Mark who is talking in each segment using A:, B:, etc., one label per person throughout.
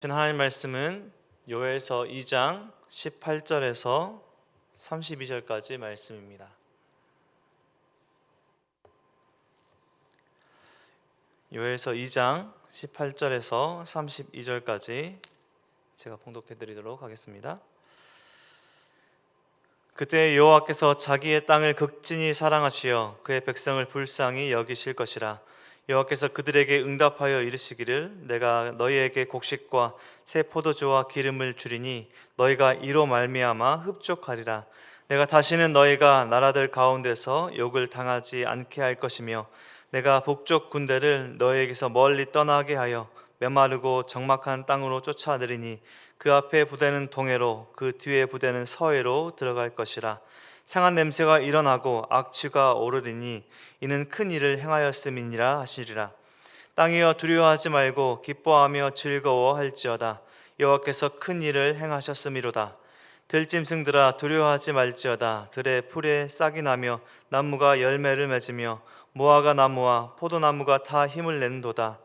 A: 하나님 말씀은 요엘서 2장 18절에서 32절까지 말씀입니다. 요엘서 2장 18절에서 32절까지 제가 봉독해 드리도록 하겠습니다. 그때 여호와께서 자기의 땅을 극진히 사랑하시어 그의 백성을 불쌍히 여기실 것이라. 여호와께서 그들에게 응답하여 이르시기를 내가 너희에게 곡식과 새 포도주와 기름을 주리니 너희가 이로 말미암아 흡족하리라. 내가 다시는 너희가 나라들 가운데서 욕을 당하지 않게 할 것이며 내가 북쪽 군대를 너희에게서 멀리 떠나게 하여 메마르고 적막한 땅으로 쫓아내리니 그 앞에 부대는 동해로 그 뒤에 부대는 서해로 들어갈 것이라. 상한 냄새가 일어나고 악취가 오르리니 이는 큰 일을 행하였음이니라 하시리라. 땅이여 두려워하지 말고 기뻐하며 즐거워할지어다. 여호와께서 큰 일을 행하셨음이로다. 들짐승들아 두려워하지 말지어다. 들의 풀에 싹이 나며 나무가 열매를 맺으며 무화과 나무와 포도나무가 다 힘을 낸도다.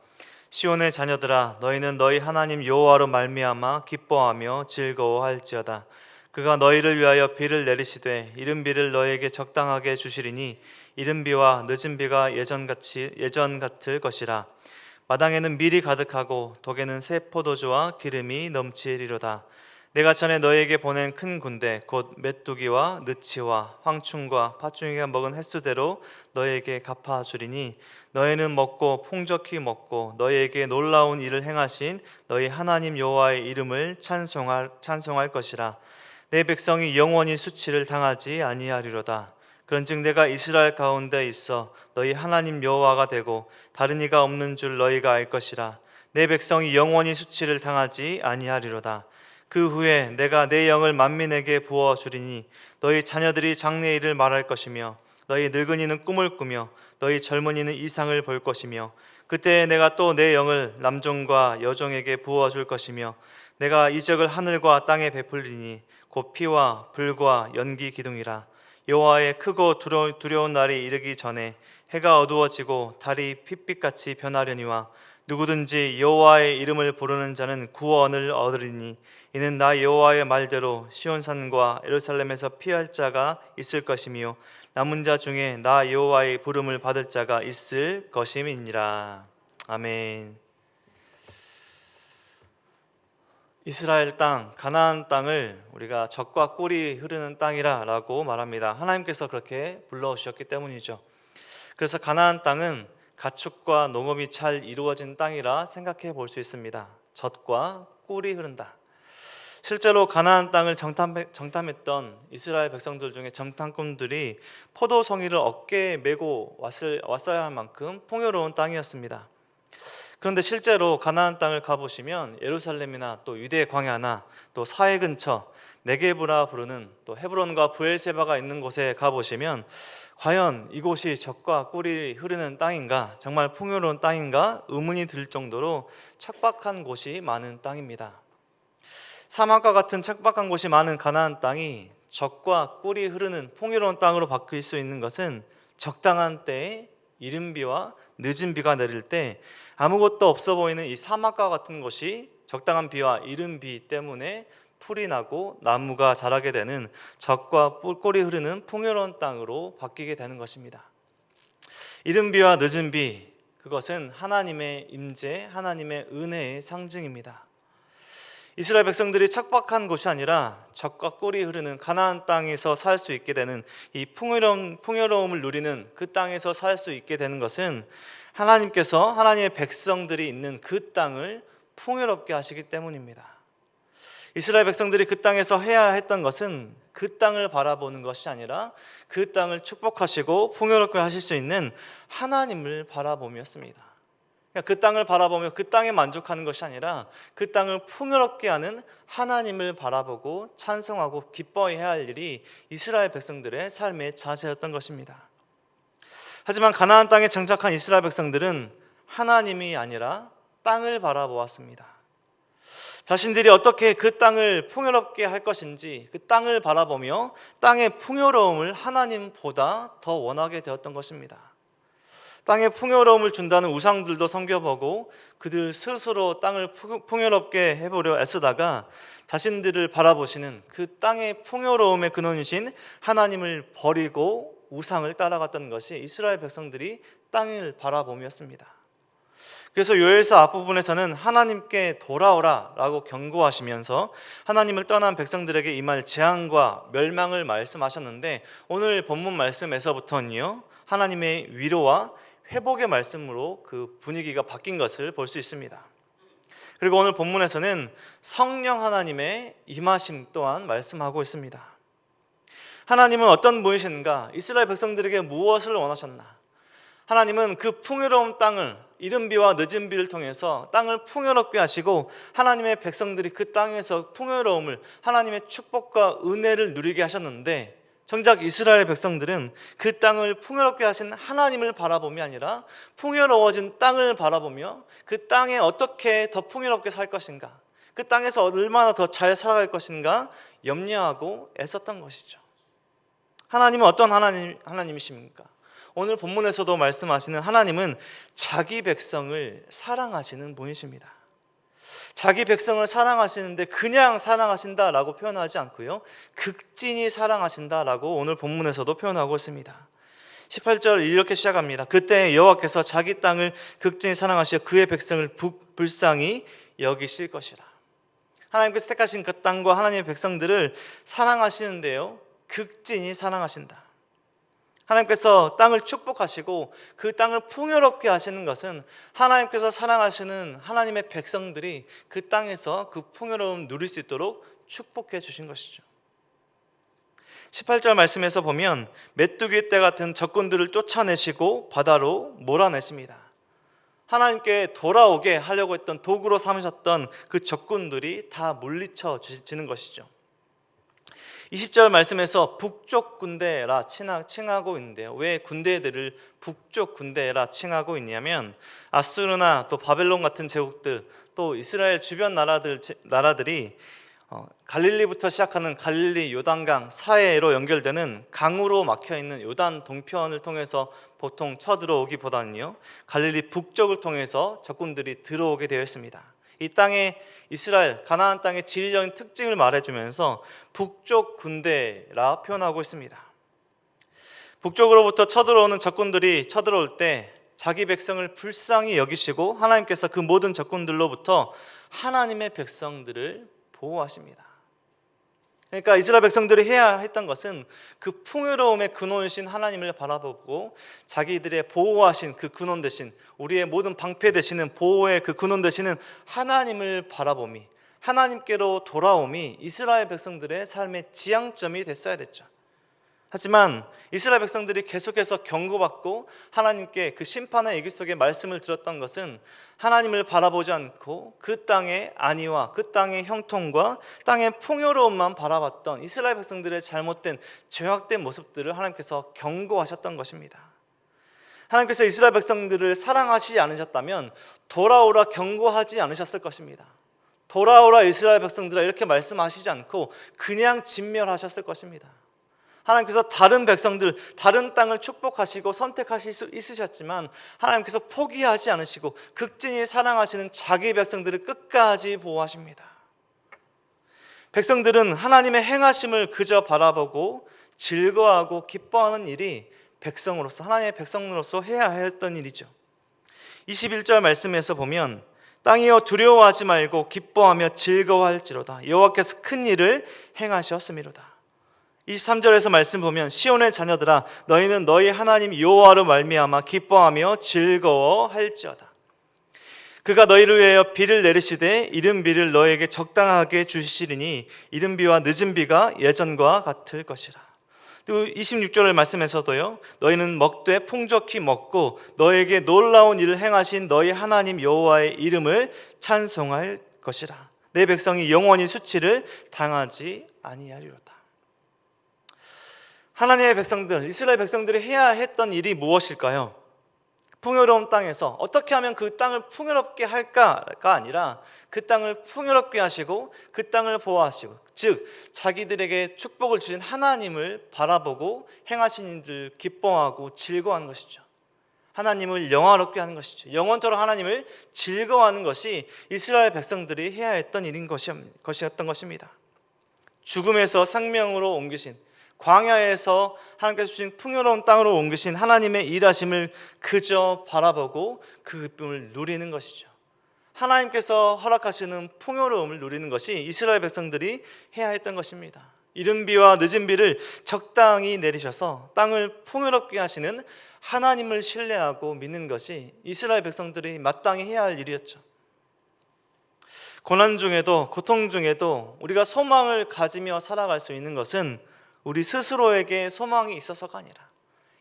A: 시온의 자녀들아 너희는 너희 하나님 여호와로 말미암아 기뻐하며 즐거워할지어다. 그가 너희를 위하여 비를 내리시되 이른 비를 너희에게 적당하게 주시리니 이른 비와 늦은 비가 예전 같을 것이라. 마당에는 밀이 가득하고 독에는 새 포도주와 기름이 넘치리로다. 내가 전에 너희에게 보낸 큰 군대 곧 메뚜기와 느치와 황충과 팥중이가 먹은 횟수대로 너희에게 갚아주리니 너희는 먹고 풍족히 먹고 너희에게 놀라운 일을 행하신 너희 하나님 여호와의 이름을 찬송할 것이라. 내 백성이 영원히 수치를 당하지 아니하리로다. 그런즉 내가 이스라엘 가운데 있어 너희 하나님 여호와가 되고 다른 이가 없는 줄 너희가 알 것이라. 내 백성이 영원히 수치를 당하지 아니하리로다. 그 후에 내가 내 영을 만민에게 부어 주리니 너희 자녀들이 장래일을 말할 것이며 너희 늙은이는 꿈을 꾸며 너희 젊은이는 이상을 볼 것이며 그때 내가 또 내 영을 남종과 여종에게 부어 줄 것이며 내가 이적을 하늘과 땅에 베풀리니 곧 피와 불과 연기 기둥이라. 여호와의 크고 두려운 날이 이르기 전에 해가 어두워지고 달이 핏빛같이 변하려니와 누구든지 여호와의 이름을 부르는 자는 구원을 얻으리니 이는 나 여호와의 말대로 시온산과 예루살렘에서 피할 자가 있을 것이며 남은 자 중에 나 여호와의 부름을 받을 자가 있을 것임이니라. 아멘. 이스라엘 땅, 가나안 땅을 우리가 젖과 꿀이 흐르는 땅이라고 말합니다. 하나님께서 그렇게 불러주셨기 때문이죠. 그래서 가나안 땅은 가축과 농업이 잘 이루어진 땅이라 생각해 볼 수 있습니다. 젖과 꿀이 흐른다. 실제로 가나안 땅을 정탐했던 이스라엘 백성들 중에 정탐꾼들이 포도송이를 어깨에 메고 왔어야 할 만큼 풍요로운 땅이었습니다. 그런데 실제로 가나안 땅을 가보시면 예루살렘이나 또 유대 광야나 또 사해 근처 네게브라 부르는 또 헤브론과 브엘세바가 있는 곳에 가보시면 과연 이곳이 젖과 꿀이 흐르는 땅인가, 정말 풍요로운 땅인가 의문이 들 정도로 척박한 곳이 많은 땅입니다. 사막과 같은 척박한 곳이 많은 가나안 땅이 젖과 꿀이 흐르는 풍요로운 땅으로 바뀔 수 있는 것은 적당한 때에 이른 비와 늦은 비가 내릴 때 아무것도 없어 보이는 이 사막과 같은 곳이 적당한 비와 이른 비 때문에 풀이 나고 나무가 자라게 되는 젖과 꿀이 흐르는 풍요로운 땅으로 바뀌게 되는 것입니다. 이른 비와 늦은 비, 그것은 하나님의 임재, 하나님의 은혜의 상징입니다. 이스라엘 백성들이 척박한 곳이 아니라 젖과 꿀이 흐르는 가나안 땅에서 살 수 있게 되는 이 풍요로움을 누리는 그 땅에서 살 수 있게 되는 것은 하나님께서 하나님의 백성들이 있는 그 땅을 풍요롭게 하시기 때문입니다. 이스라엘 백성들이 그 땅에서 해야 했던 것은 그 땅을 바라보는 것이 아니라 그 땅을 축복하시고 풍요롭게 하실 수 있는 하나님을 바라봄이었습니다. 그 땅을 바라보며 그 땅에 만족하는 것이 아니라 그 땅을 풍요롭게 하는 하나님을 바라보고 찬송하고 기뻐해야 할 일이 이스라엘 백성들의 삶의 자세였던 것입니다. 하지만 가나안 땅에 정착한 이스라엘 백성들은 하나님이 아니라 땅을 바라보았습니다. 자신들이 어떻게 그 땅을 풍요롭게 할 것인지 그 땅을 바라보며 땅의 풍요로움을 하나님보다 더 원하게 되었던 것입니다. 땅에 풍요로움을 준다는 우상들도 섬겨보고 그들 스스로 땅을 풍요롭게 해보려 애쓰다가 자신들을 바라보시는 그 땅의 풍요로움의 근원이신 하나님을 버리고 우상을 따라갔던 것이 이스라엘 백성들이 땅을 바라봄이었습니다. 그래서 요엘서 앞부분에서는 하나님께 돌아오라라고 경고하시면서 하나님을 떠난 백성들에게 임할 재앙과 멸망을 말씀하셨는데, 오늘 본문 말씀에서부터는요, 하나님의 위로와 회복의 말씀으로 그 분위기가 바뀐 것을 볼 수 있습니다. 그리고 오늘 본문에서는 성령 하나님의 임하심 또한 말씀하고 있습니다. 하나님은 어떤 분이신가? 이스라엘 백성들에게 무엇을 원하셨나? 하나님은 그 풍요로운 땅을, 이른 비와 늦은 비를 통해서 땅을 풍요롭게 하시고 하나님의 백성들이 그 땅에서 풍요로움을, 하나님의 축복과 은혜를 누리게 하셨는데, 정작 이스라엘 백성들은 그 땅을 풍요롭게 하신 하나님을 바라봄이 아니라 풍요로워진 땅을 바라보며 그 땅에 어떻게 더 풍요롭게 살 것인가, 그 땅에서 얼마나 더 잘 살아갈 것인가 염려하고 애썼던 것이죠. 하나님은 어떤 하나님이십니까? 오늘 본문에서도 말씀하시는 하나님은 자기 백성을 사랑하시는 분이십니다. 자기 백성을 사랑하시는데 그냥 사랑하신다라고 표현하지 않고요, 극진히 사랑하신다라고 오늘 본문에서도 표현하고 있습니다. 18절 이렇게 시작합니다. 그때 여호와께서 자기 땅을 극진히 사랑하시어 그의 백성을 불쌍히 여기실 것이라. 하나님께서 택하신 그 땅과 하나님의 백성들을 사랑하시는데요, 극진히 사랑하신다. 하나님께서 땅을 축복하시고 그 땅을 풍요롭게 하시는 것은 하나님께서 사랑하시는 하나님의 백성들이 그 땅에서 그 풍요로움 누릴 수 있도록 축복해 주신 것이죠. 18절 말씀에서 보면 메뚜기 떼 같은 적군들을 쫓아내시고 바다로 몰아내십니다. 하나님께 돌아오게 하려고 했던 도구로 삼으셨던 그 적군들이 다 물리쳐지는 것이죠. 20절 말씀에서 북쪽 군대라 칭하고 있는데요, 왜 군대들을 북쪽 군대라 칭하고 있냐면 아수르나 또 바벨론 같은 제국들, 또 이스라엘 주변 나라들이 갈릴리부터 시작하는 갈릴리 요단강 사해로 연결되는 강으로 막혀있는 요단 동편을 통해서 보통 쳐들어오기보다는요, 갈릴리 북쪽을 통해서 적군들이 들어오게 되어 있습니다. 이 땅에 이스라엘 가나안 땅의 지리적인 특징을 말해주면서 북쪽 군대라 표현하고 있습니다. 북쪽으로부터 쳐들어오는 적군들이 쳐들어올 때 자기 백성을 불쌍히 여기시고 하나님께서 그 모든 적군들로부터 하나님의 백성들을 보호하십니다. 그러니까 이스라엘 백성들이 해야 했던 것은 그 풍요로움의 근원이신 하나님을 바라보고 자기들의 보호하신 그 근원 대신, 우리의 모든 방패 되시는 보호의 그 근원 되시는 하나님을 바라봄이, 하나님께로 돌아옴이 이스라엘 백성들의 삶의 지향점이 됐어야 됐죠. 하지만 이스라엘 백성들이 계속해서 경고받고 하나님께 그 심판의 얘기 속에 말씀을 들었던 것은 하나님을 바라보지 않고 그 땅의 안위와 그 땅의 형통과 땅의 풍요로움만 바라봤던 이스라엘 백성들의 잘못된 죄악된 모습들을 하나님께서 경고하셨던 것입니다. 하나님께서 이스라엘 백성들을 사랑하시지 않으셨다면 돌아오라 경고하지 않으셨을 것입니다. 돌아오라 이스라엘 백성들아 이렇게 말씀하시지 않고 그냥 진멸하셨을 것입니다. 하나님께서 다른 백성들, 다른 땅을 축복하시고 선택하실 수 있으셨지만 하나님께서 포기하지 않으시고 극진히 사랑하시는 자기 백성들을 끝까지 보호하십니다. 백성들은 하나님의 행하심을 그저 바라보고 즐거워하고 기뻐하는 일이 백성으로서, 하나님의 백성으로서 해야 했던 일이죠. 21절 말씀에서 보면 땅이여 두려워하지 말고 기뻐하며 즐거워할지로다 여호와께서 큰 일을 행하셨음이로다. 23절에서 말씀 보면 시온의 자녀들아 너희는 너희 하나님 여호와로 말미암아 기뻐하며 즐거워할지어다. 그가 너희를 위하여 비를 내리시되 이른 비를 너희에게 적당하게 주시리니 이른 비와 늦은 비가 예전과 같을 것이라. 또 26절 말씀에서도요 너희는 먹되 풍족히 먹고 너희에게 놀라운 일을 행하신 너희 하나님 여호와의 이름을 찬송할 것이라. 내 백성이 영원히 수치를 당하지 아니하리로다. 하나님의 백성들, 이스라엘 백성들이 해야 했던 일이 무엇일까요? 풍요로운 땅에서 어떻게 하면 그 땅을 풍요롭게 할까가 아니라 그 땅을 풍요롭게 하시고 그 땅을 보호하시고, 즉 자기들에게 축복을 주신 하나님을 바라보고 행하신 일을 기뻐하고 즐거워하는 것이죠. 하나님을 영화롭게 하는 것이죠. 영원토록 하나님을 즐거워하는 것이 이스라엘 백성들이 해야 했던 일인 것이었던 것입니다. 죽음에서 생명으로 옮기신, 광야에서 하나님께서 주신 풍요로운 땅으로 옮기신 하나님의 일하심을 그저 바라보고 그 기쁨을 누리는 것이죠. 하나님께서 허락하시는 풍요로움을 누리는 것이 이스라엘 백성들이 해야 했던 것입니다. 이른 비와 늦은 비를 적당히 내리셔서 땅을 풍요롭게 하시는 하나님을 신뢰하고 믿는 것이 이스라엘 백성들이 마땅히 해야 할 일이었죠. 고난 중에도, 고통 중에도 우리가 소망을 가지며 살아갈 수 있는 것은 우리 스스로에게 소망이 있어서가 아니라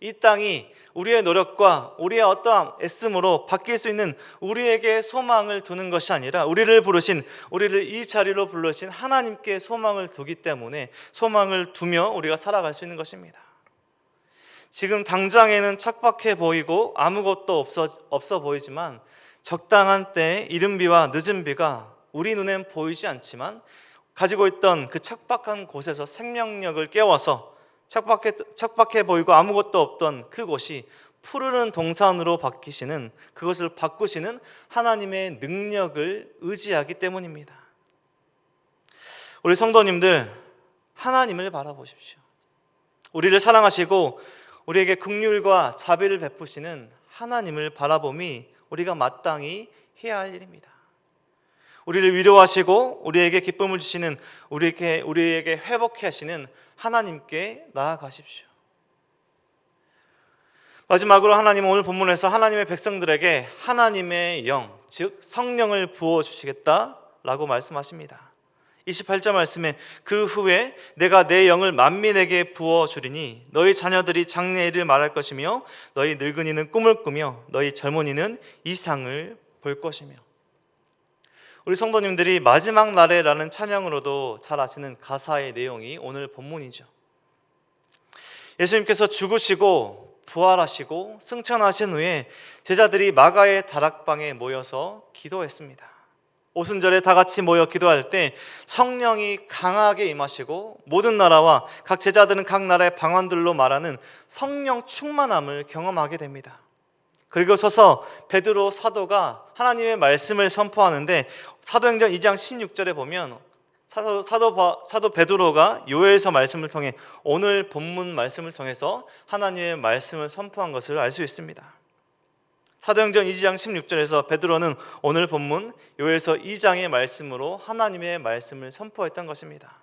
A: 이 땅이 우리의 노력과 우리의 어떠한 애씀으로 바뀔 수 있는 우리에게 소망을 두는 것이 아니라 우리를 이 자리로 부르신 하나님께 소망을 두기 때문에 소망을 두며 우리가 살아갈 수 있는 것입니다. 지금 당장에는 척박해 보이고 아무것도 없어 보이지만 적당한 때에 이른 비와 늦은 비가 우리 눈엔 보이지 않지만 가지고 있던 그 척박한 곳에서 생명력을 깨워서 척박해 보이고 아무것도 없던 그곳이 푸르른 동산으로 바뀌시는, 그것을 바꾸시는 하나님의 능력을 의지하기 때문입니다. 우리 성도님들, 하나님을 바라보십시오. 우리를 사랑하시고 우리에게 긍휼과 자비를 베푸시는 하나님을 바라봄이 우리가 마땅히 해야 할 일입니다. 우리를 위로하시고 우리에게 기쁨을 주시는, 우리에게 회복해 하시는 하나님께 나아가십시오. 마지막으로 하나님은 오늘 본문에서 하나님의 백성들에게 하나님의 영, 즉 성령을 부어주시겠다라고 말씀하십니다. 28절 말씀에 그 후에 내가 내 영을 만민에게 부어주리니 너희 자녀들이 장래일을 말할 것이며 너희 늙은이는 꿈을 꾸며 너희 젊은이는 이상을 볼 것이며. 우리 성도님들이 마지막 날에라는 찬양으로도 잘 아시는 가사의 내용이 오늘 본문이죠. 예수님께서 죽으시고 부활하시고 승천하신 후에 제자들이 마가의 다락방에 모여서 기도했습니다. 오순절에 다 같이 모여 기도할 때 성령이 강하게 임하시고 모든 나라와 각 제자들은 각 나라의 방언들로 말하는 성령 충만함을 경험하게 됩니다. 그리고 서서 베드로 사도가 하나님의 말씀을 선포하는데 사도행전 2장 16절에 보면 사도 베드로가 요엘서 말씀을 통해 오늘 본문 말씀을 통해서 하나님의 말씀을 선포한 것을 알 수 있습니다. 사도행전 2장 16절에서 베드로는 오늘 본문 요엘서 2장의 말씀으로 하나님의 말씀을 선포했던 것입니다.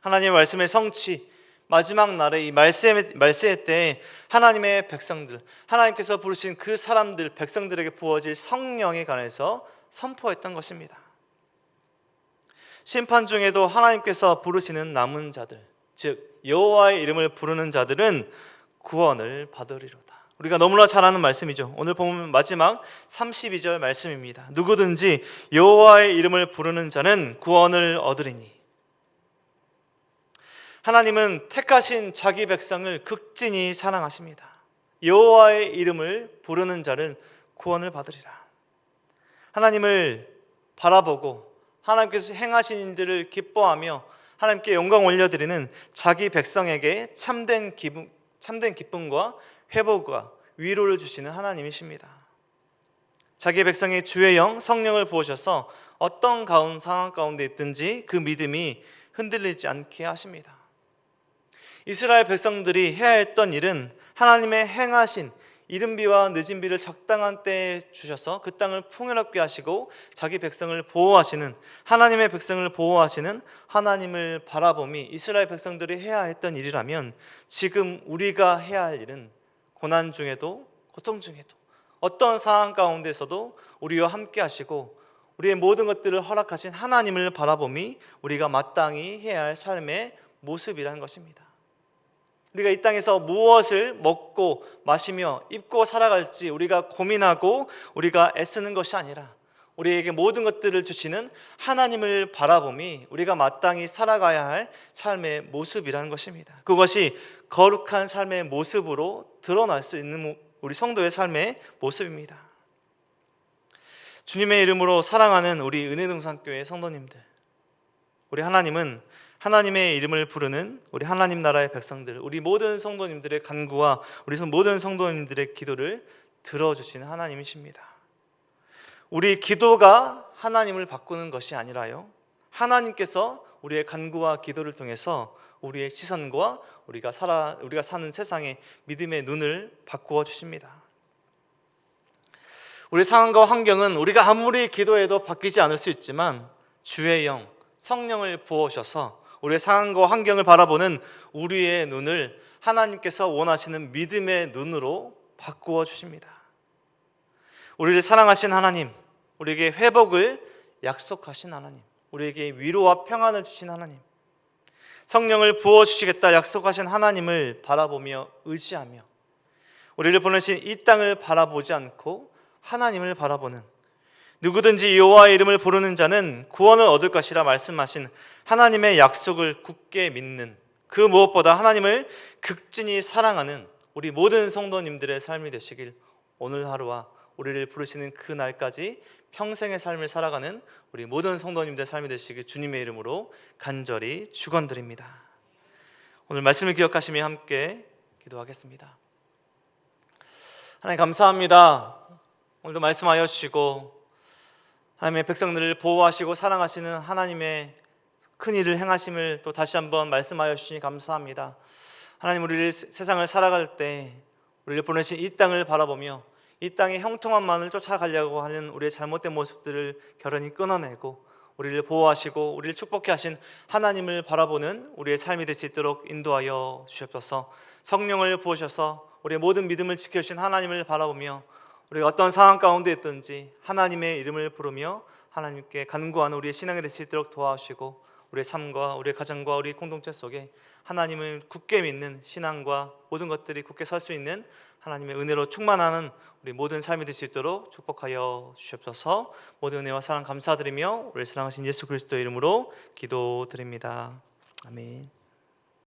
A: 하나님의 말씀의 성취, 마지막 날의 이 말세의 때에 하나님의 백성들, 하나님께서 부르신 그 사람들, 백성들에게 부어질 성령에 관해서 선포했던 것입니다. 심판 중에도 하나님께서 부르시는 남은 자들, 즉 여호와의 이름을 부르는 자들은 구원을 받으리로다. 우리가 너무나 잘 아는 말씀이죠. 오늘 보면 마지막 32절 말씀입니다. 누구든지 여호와의 이름을 부르는 자는 구원을 얻으리니. 하나님은 택하신 자기 백성을 극진히 사랑하십니다. 여호와의 이름을 부르는 자는 구원을 받으리라. 하나님을 바라보고 하나님께서 행하신 일들을 기뻐하며 하나님께 영광 올려드리는 자기 백성에게 참된 기쁨과 회복과 위로를 주시는 하나님이십니다. 자기 백성의 주의 영 성령을 부으셔서 어떤 상황 가운데 있든지 그 믿음이 흔들리지 않게 하십니다. 이스라엘 백성들이 해야 했던 일은 하나님의 행하신 이른 비와 늦은 비를 적당한 때에 주셔서 그 땅을 풍요롭게 하시고 자기 백성을 보호하시는, 하나님의 백성을 보호하시는 하나님을 바라봄이 이스라엘 백성들이 해야 했던 일이라면 지금 우리가 해야 할 일은 고난 중에도 고통 중에도 어떤 상황 가운데서도 우리와 함께 하시고 우리의 모든 것들을 허락하신 하나님을 바라봄이 우리가 마땅히 해야 할 삶의 모습이라는 것입니다. 우리가 이 땅에서 무엇을 먹고 마시며 입고 살아갈지 우리가 고민하고 우리가 애쓰는 것이 아니라 우리에게 모든 것들을 주시는 하나님을 바라봄이 우리가 마땅히 살아가야 할 삶의 모습이라는 것입니다. 그것이 거룩한 삶의 모습으로 드러날 수 있는 우리 성도의 삶의 모습입니다. 주님의 이름으로 사랑하는 우리 은혜동산교회 성도님들, 우리 하나님은 하나님의 이름을 부르는 우리 하나님 나라의 백성들, 우리 모든 성도님들의 간구와 우리 모든 성도님들의 기도를 들어주시는 하나님이십니다. 우리 기도가 하나님을 바꾸는 것이 아니라요, 하나님께서 우리의 간구와 기도를 통해서 우리의 시선과 우리가 사는 세상의 믿음의 눈을 바꾸어 주십니다. 우리 상황과 환경은 우리가 아무리 기도해도 바뀌지 않을 수 있지만 주의 영, 성령을 부어셔서 우리의 상황과 환경을 바라보는 우리의 눈을 하나님께서 원하시는 믿음의 눈으로 바꾸어 주십니다. 우리를 사랑하신 하나님, 우리에게 회복을 약속하신 하나님, 우리에게 위로와 평안을 주신 하나님, 성령을 부어주시겠다 약속하신 하나님을 바라보며 의지하며 우리를 보내신 이 땅을 바라보지 않고 하나님을 바라보는, 누구든지 여호와의 이름을 부르는 자는 구원을 얻을 것이라 말씀하신 하나님의 약속을 굳게 믿는, 그 무엇보다 하나님을 극진히 사랑하는 우리 모든 성도님들의 삶이 되시길, 오늘 하루와 우리를 부르시는 그 날까지 평생의 삶을 살아가는 우리 모든 성도님들의 삶이 되시길 주님의 이름으로 간절히 축원드립니다. 오늘 말씀을 기억하시며 함께 기도하겠습니다. 하나님 감사합니다. 오늘도 말씀하여 주시고 하나님의 백성들을 보호하시고 사랑하시는 하나님의 큰 일을 행하심을 또 다시 한번 말씀하여 주시니 감사합니다. 하나님, 우리를 세상을 살아갈 때 우리를 보내신 이 땅을 바라보며 이 땅의 형통함만을 쫓아가려고 하는 우리의 잘못된 모습들을 결연히 끊어내고 우리를 보호하시고 우리를 축복해 하신 하나님을 바라보는 우리의 삶이 될 수 있도록 인도하여 주옵소서. 성령을 부으셔서 우리의 모든 믿음을 지켜주신 하나님을 바라보며 우리가 어떤 상황 가운데 있든지 하나님의 이름을 부르며 하나님께 간구하는 우리의 신앙이 될 수 있도록 도와주시고 우리의 삶과 우리의 가정과 우리 공동체 속에 하나님을 굳게 믿는 신앙과 모든 것들이 굳게 설 수 있는 하나님의 은혜로 충만하는 우리 모든 삶이 될 수 있도록 축복하여 주옵소서. 모든 은혜와 사랑 감사드리며 우리 사랑하신 예수 그리스도의 이름으로 기도드립니다. 아멘.